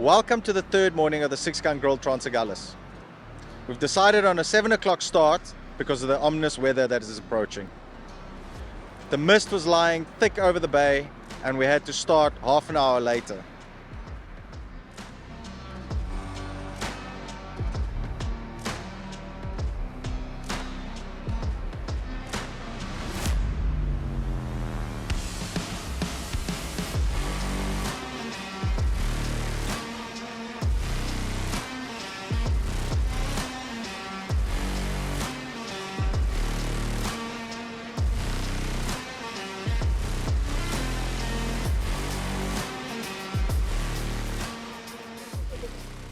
Welcome to the third morning of the 6-gun Grill Trans Agulhas. We've decided on a 7 o'clock start because of the ominous weather that is approaching. The mist was lying thick over the bay and we had to start half an hour later.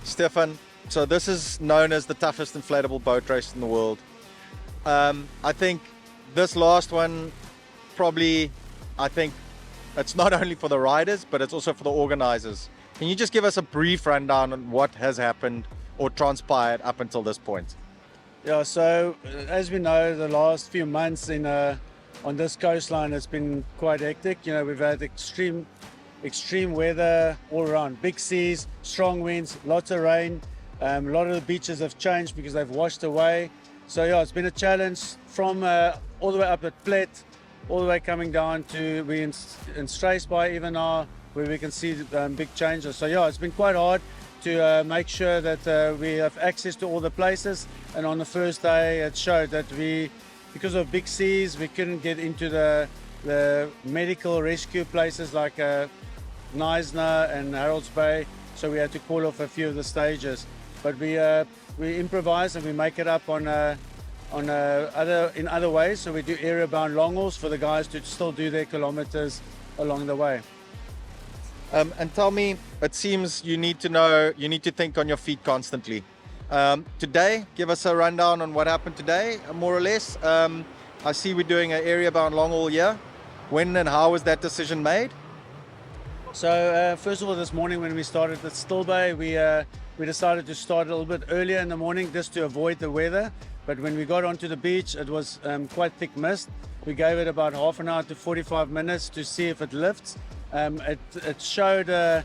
Stefan, so this is known as the toughest inflatable boat race in the world. I think this last one probably, it's not only for the riders, but it's also for the organizers. Can you just give us a brief rundown on what has happened or transpired up until this point? Yeah, so as we know, the last few months on this coastline has been quite hectic. You know, we've had extreme weather all around, big seas, strong winds, lots of rain. A lot of the beaches have changed because they've washed away. So yeah, it's been a challenge from all the way up at Plet, all the way coming down to we in Trans Agulhas even now, where we can see big changes. So yeah, it's been quite hard to make sure that we have access to all the places. And on the first day, it showed that because of big seas, we couldn't get into the medical rescue places like Neisner and Harold's Bay, so we had to call off a few of the stages. But we improvise and we make it up in other ways. So we do area-bound long hauls for the guys to still do their kilometers along the way. And tell me, it seems you need to think on your feet constantly. Today, give us a rundown on what happened today, more or less. I see we're doing an area-bound long haul here. When and how was that decision made? So first of all, this morning when we started at Still Bay, we decided to start a little bit earlier in the morning just to avoid the weather. But when we got onto the beach, it was quite thick mist. We gave it about half an hour to 45 minutes to see if it lifts. It showed a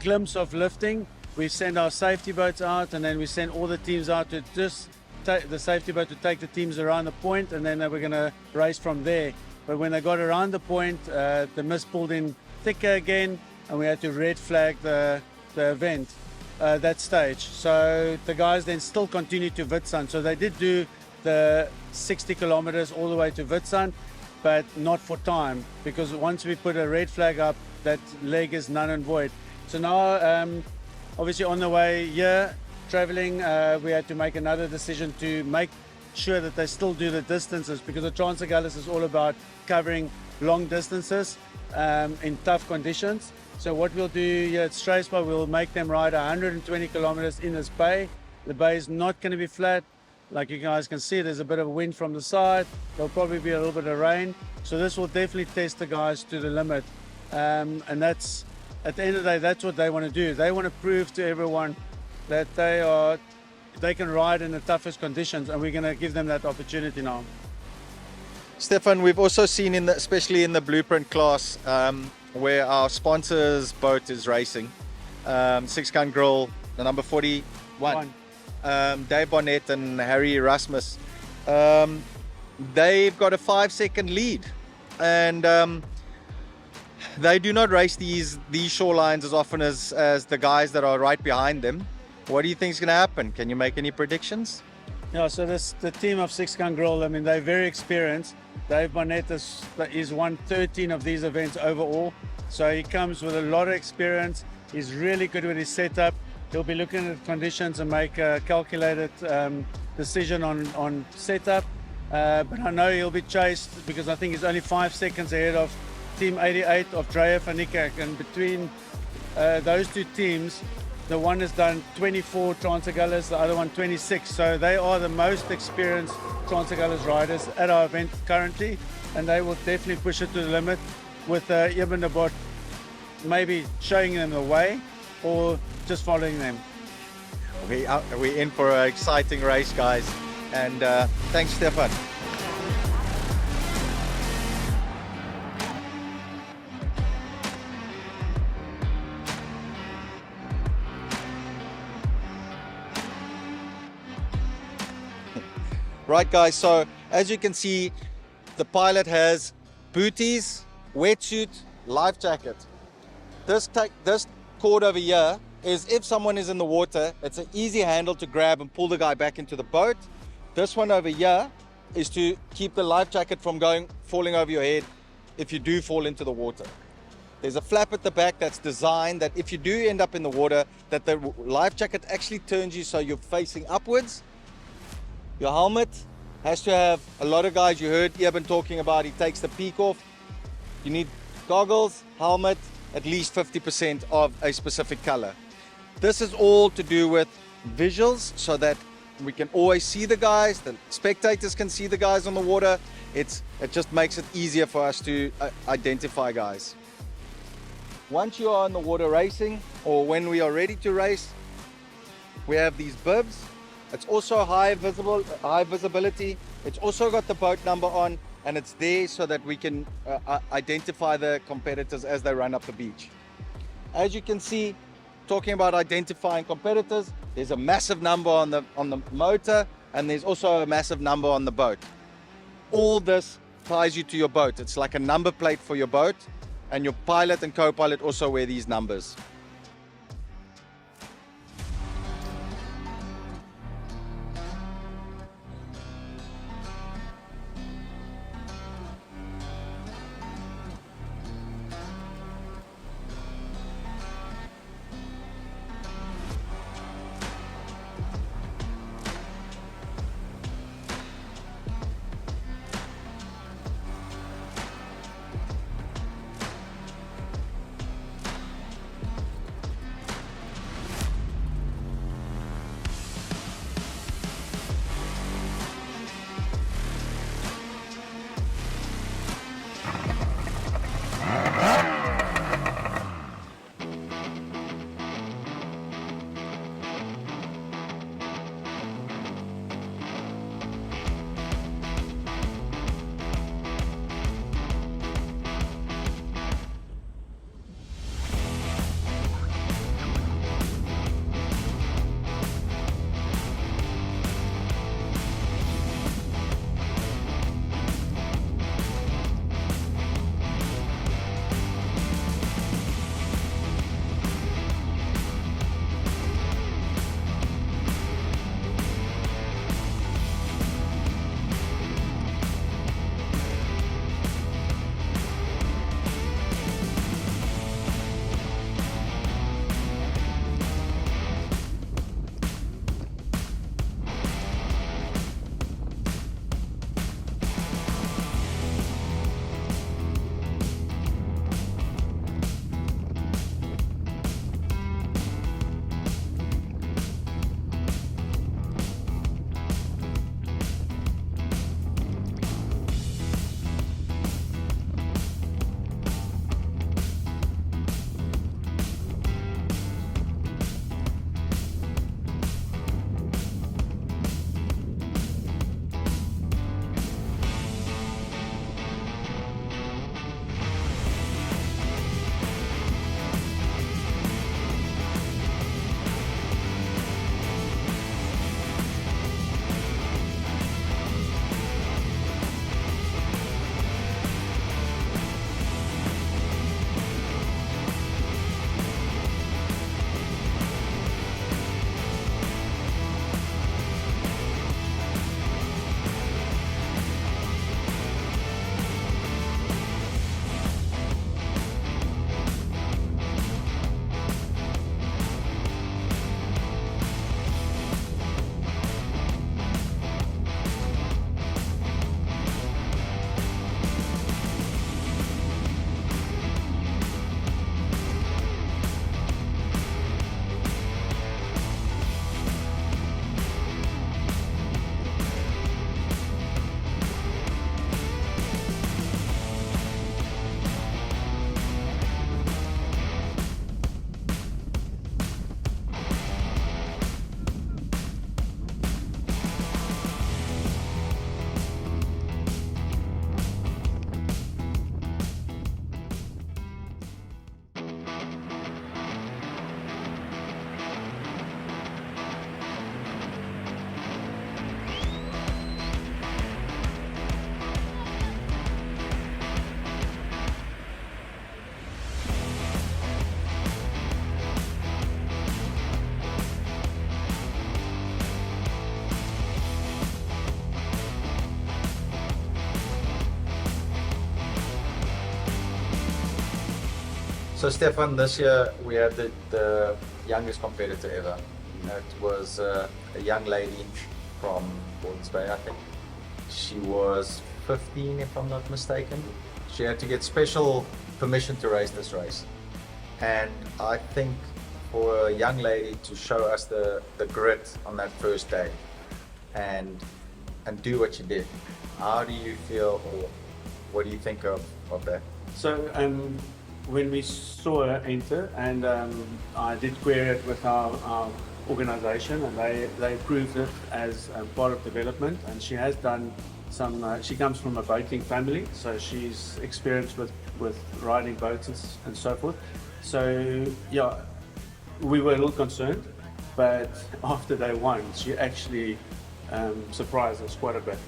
glimpse of lifting. We sent our safety boats out, and then we sent all the teams out to just take the safety boat to take the teams around the point, and then they were going to race from there. But when they got around the point, the mist pulled in thicker again, and we had to red flag the event that stage. So the guys then still continued to Witstrand. So they did do the 60 kilometers all the way to Witstrand, but not for time, because once we put a red flag up, that leg is null and void. So now, obviously on the way here, traveling, we had to make another decision to make sure that they still do the distances, because the Trans Agulhas is all about covering long distances in tough conditions. So what we'll do here at Trans Agulhas, we'll make them ride 120 kilometers in this bay. The bay is not going to be flat. Like you guys can see, there's a bit of wind from the side. There'll probably be a little bit of rain. So this will definitely test the guys to the limit. And that's, at the end of the day, that's what they want to do. They want to prove to everyone that they can ride in the toughest conditions, and we're going to give them that opportunity now. Stefan, we've also seen, especially in the blueprint class, where our sponsor's boat is racing, 6-gun Grill, the number 41, Dave Bonnet and Harry Erasmus. They've got a 5-second lead, and they do not race these shorelines as often as the guys that are right behind them. What do you think is going to happen? Can you make any predictions? Yeah, so the team of 6-gun Grill, I mean, they're very experienced. Dave Bonnet is won 13 of these events overall, so he comes with a lot of experience. He's really good with his setup. He'll be looking at conditions and make a calculated decision on setup. But I know he'll be chased because I think he's only 5 seconds ahead of Team 88 of Dreyer van Niekerk. And between those two teams, the one has done 24 Trans Agulhas, the other one 26. So they are the most experienced Trans Agulhas riders at our event currently, and they will definitely push it to the limit with Eben de Bot maybe showing them the way or just following them. We're in for an exciting race, guys, and thanks, Stefan. Right guys, so as you can see, the pilot has booties, wetsuit, life jacket. This cord over here is if someone is in the water, it's an easy handle to grab and pull the guy back into the boat. This one over here is to keep the life jacket from falling over your head if you do fall into the water. There's a flap at the back that's designed that if you do end up in the water, that the life jacket actually turns you so you're facing upwards. Your helmet has to have, a lot of guys, you heard Eben talking about, he takes the peak off. You need goggles, helmet, at least 50% of a specific color. This is all to do with visuals so that we can always see the guys, the spectators can see the guys on the water. It just makes it easier for us to identify guys. Once you are on the water racing, or when we are ready to race, we have these bibs. It's also high visibility. It's also got the boat number on, and it's there so that we can identify the competitors as they run up the beach. As you can see, talking about identifying competitors, there's a massive number on the motor, and there's also a massive number on the boat. All this ties you to your boat. It's like a number plate for your boat, and your pilot and co-pilot also wear these numbers. So Stefan, this year we had the youngest competitor ever. It was a young lady from Trans Bay, I think. She was 15, if I'm not mistaken. She had to get special permission to race this race. And I think for a young lady to show us the grit on that first day and do what she did, how do you feel, or what do you think of that? So when we saw her enter, and I did query it with our organization, and they approved it as part of development, and she has done some, she comes from a boating family, so she's experienced with riding boats and so forth. So yeah, we were a little concerned, but after day one, she actually surprised us quite a bit.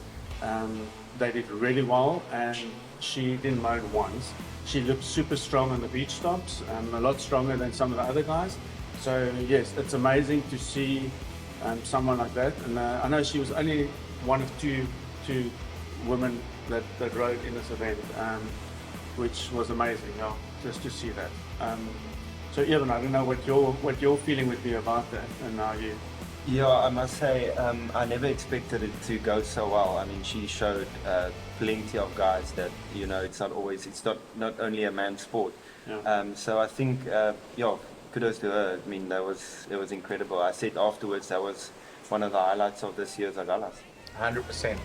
They did really well, and she didn't moan once. She looked super strong on the beach stops, a lot stronger than some of the other guys. So yes, it's amazing to see someone like that. And I know she was only one of two women that rode in this event, which was amazing, just to see that. So Evan, I don't know what your feeling would be about that, and how you. Yeah, I must say, I never expected it to go so well. I mean, she showed plenty of guys that, you know, it's not only a man's sport. Yeah. So I think, yeah, kudos to her. I mean, it was incredible. I said afterwards that was one of the highlights of this year's Agulhas. 100%.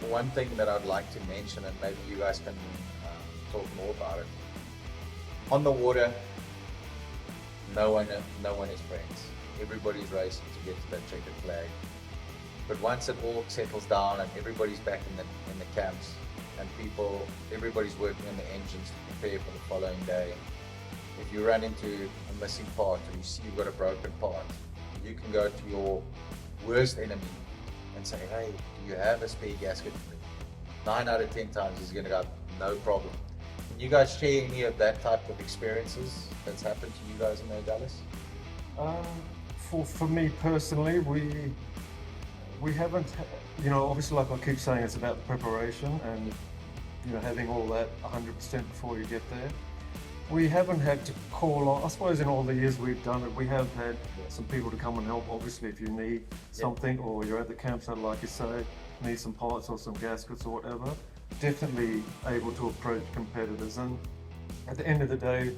One thing that I'd like to mention, and maybe you guys can talk more about it. On the water, no one is friends. everybody's racing to get to that checkered flag. But once it all settles down and everybody's back in the camps and everybody's working on the engines to prepare for the following day, if you run into a missing part or you see you've got a broken part, you can go to your worst enemy and say, hey, do you have a spare gasket for me? 9 out of 10 times he's going to go, no problem. Can you guys share any of that type of experiences that's happened to you guys in the Agulhas? For me personally, we haven't, obviously, like I keep saying, it's about preparation and having all that 100% before you get there. We haven't had to call on, I suppose in all the years we've done it, we have had some people to come and help, obviously, if you need something or you're at the campsite, like you say, need some parts or some gaskets or whatever. Definitely able to approach competitors, and at the end of the day,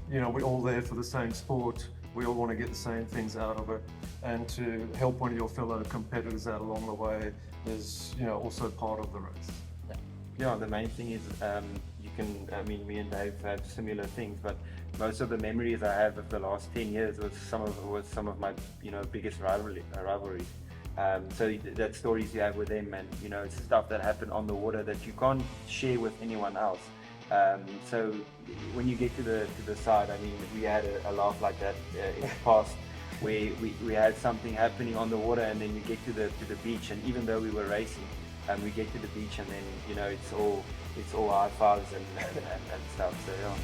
we're all there for the same sport. We all want to get the same things out of it, and to help one of your fellow competitors out along the way is also part of the race. Yeah, the main thing is me and Dave have similar things, but most of the memories I have of the last 10 years was some of my biggest rivalries. So that stories you have with them, and it's stuff that happened on the water that you can't share with anyone else. So when you get to the side, we had a laugh like that in the past, where we had something happening on the water, and then we get to the beach, and even though we were racing, we get to the beach, and then it's all high fives and stuff. So yeah.